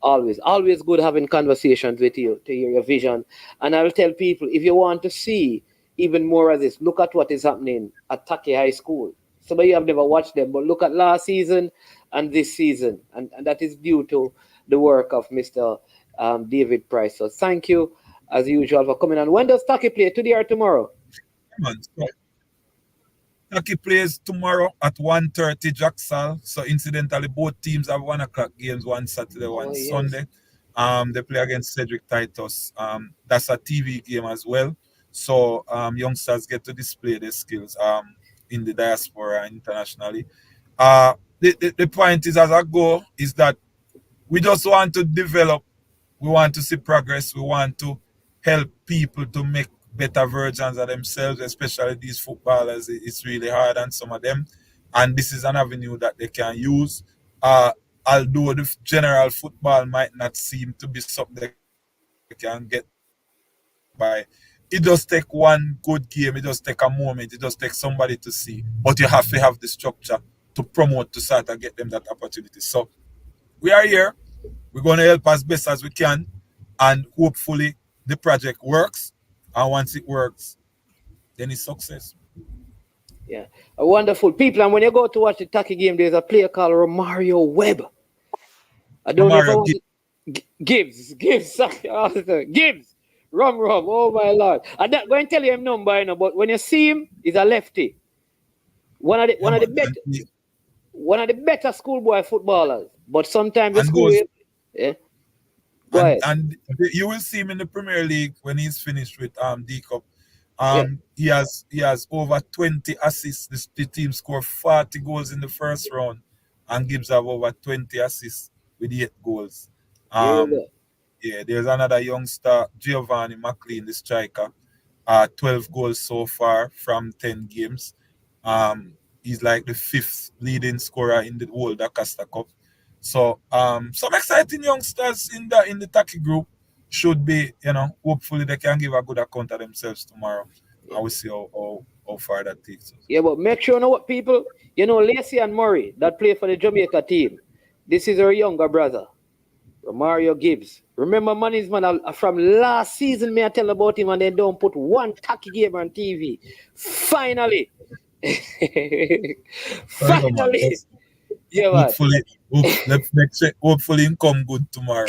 Always good having conversations with you to hear your vision. And I will tell people, if you want to see even more of this, look at what is happening at Taki High School. Some of you have never watched them, but look at last season and this season. And that is due to the work of Mr. David Price. So thank you, as usual, for coming on. When does Taki play? Today or tomorrow? Man, so Taki plays tomorrow at 1:30 Jacksal. So incidentally, both teams have 1 o'clock games, one Saturday, one Yes. Sunday. They play against Cedric Titus. That's a TV game as well. So youngsters get to display their skills in the diaspora and internationally. The point is, as I go, is that we just want to develop. We want to see progress. We want to help people to make better versions of themselves, especially these footballers. It's really hard on some of them. And this is an avenue that they can use. Although the general football might not seem to be something they can get by. It does take one good game. It does take a moment. It does take somebody to see. But you have to have the structure to promote, to start and get them that opportunity. So we are here. We're going to help as best as we can, and hopefully the project works. And once it works, then it's success. Yeah, wonderful people. And when you go to watch the Taki game, there's a player called Romario Webb. I don't know if I Romario want Gibbs, Gibbs, Rum. Oh my lord! I'm not going to tell you him number, you know, but when you see him, he's a lefty. One of the better schoolboy footballers. But sometimes the And school, goes, yeah. Go ahead. and you will see him in the Premier League when he's finished with D Cup. Yeah. He has over 20 assists. The team scored 40 goals in the first round, and Gibbs have over 20 assists with 8 goals. There you Um, go. yeah, there's another youngster, Giovanni McLean, the striker. 12 goals so far from 10 games. He's like the 5th leading scorer in the whole Dakasta Cup. So some exciting youngsters in the Taki group should be, hopefully they can give a good account of themselves tomorrow. I will see how far that takes us. Yeah, but make sure you know what people, Lacey and Murray that play for the Jamaica team. This is our younger brother, Romario Gibbs. Remember, Manny's man from last season, may I tell about him, and they don't put one Taki game on TV. Finally. Finally. Yeah, man. Hopefully it come good tomorrow.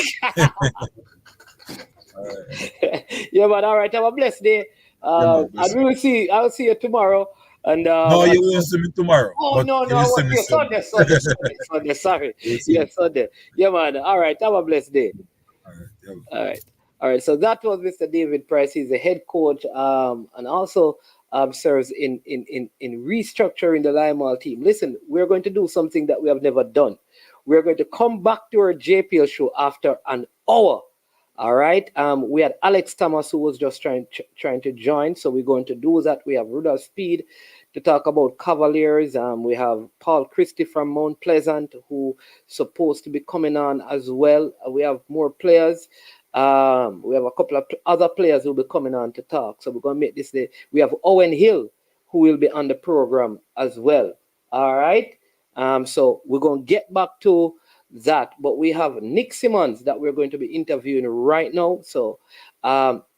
Yeah, man. All right. Have a blessed day. And I'll see you tomorrow. And no, you won't see me tomorrow. Oh no, I want to see you Sunday. Sorry. Yeah, Sunday. Yeah, man. All right. Have a blessed day. All right. So that was Mr. David Price. He's the head coach, and also serves in restructuring the Limal team. Listen, we're going to do something that we have never done. We're going to come back to our JPL show after an hour. All right. We had Alex Thomas, who was just trying to join. So we're going to do that. We have Rudolph Speed to talk about Cavaliers. We have Paul Christie from Mount Pleasant, who supposed to be coming on as well. We have more players. We have a couple of other players who will be coming on to talk. So we're going to make this day. We have Owen Hill, who will be on the program as well. All right. So we're going to get back to that. But we have Nick Simmons that we're going to be interviewing right now. So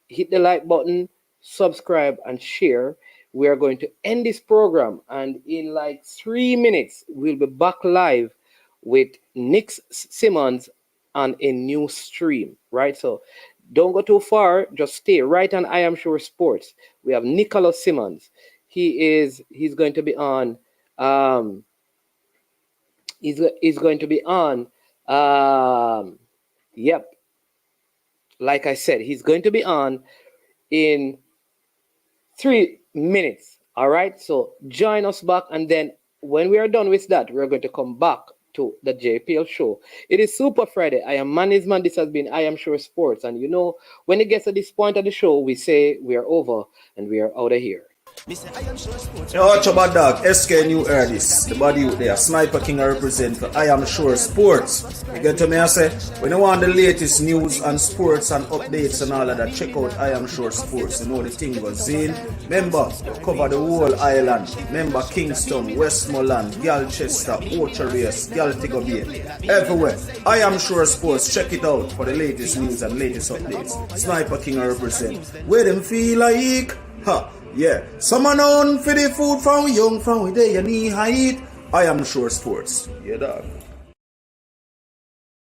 hit the like button, subscribe, and share. We are going to end this program. And in like 3 minutes, we'll be back live with Nick Simmons on a new stream, right? So don't go too far. Just stay right on I Am Sure Sports. We have Nicholas Simmons. He's going to be on. He's going to be on. Yep. Like I said, he's going to be on in 3 minutes. All right. So join us back, and then when we are done with that, we're going to come back to the JPL show. It is Super Friday. I am Manny's man. This has been I Am Sure Sports. And when it gets to this point of the show, we say we are over and we are out of here. Yo, watch about dog, SK New Air this. The body out there, Sniper King I represent for I Am Sure Sports. You get to me, I say, when you want the latest news and sports and updates and all of that, check out I Am Sure Sports. You know the thing goes in. Remember, you cover the whole island. Remember Kingston, Westmoreland, Galchester, Ocho-Rios, Galtigo Bay, everywhere. I Am Sure Sports, check it out for the latest news and latest updates. Sniper King I represent. Where them feel like, ha. Yeah, someone on for the food from young, from where they knee height. I Am Sure Sports. Yeah, dog.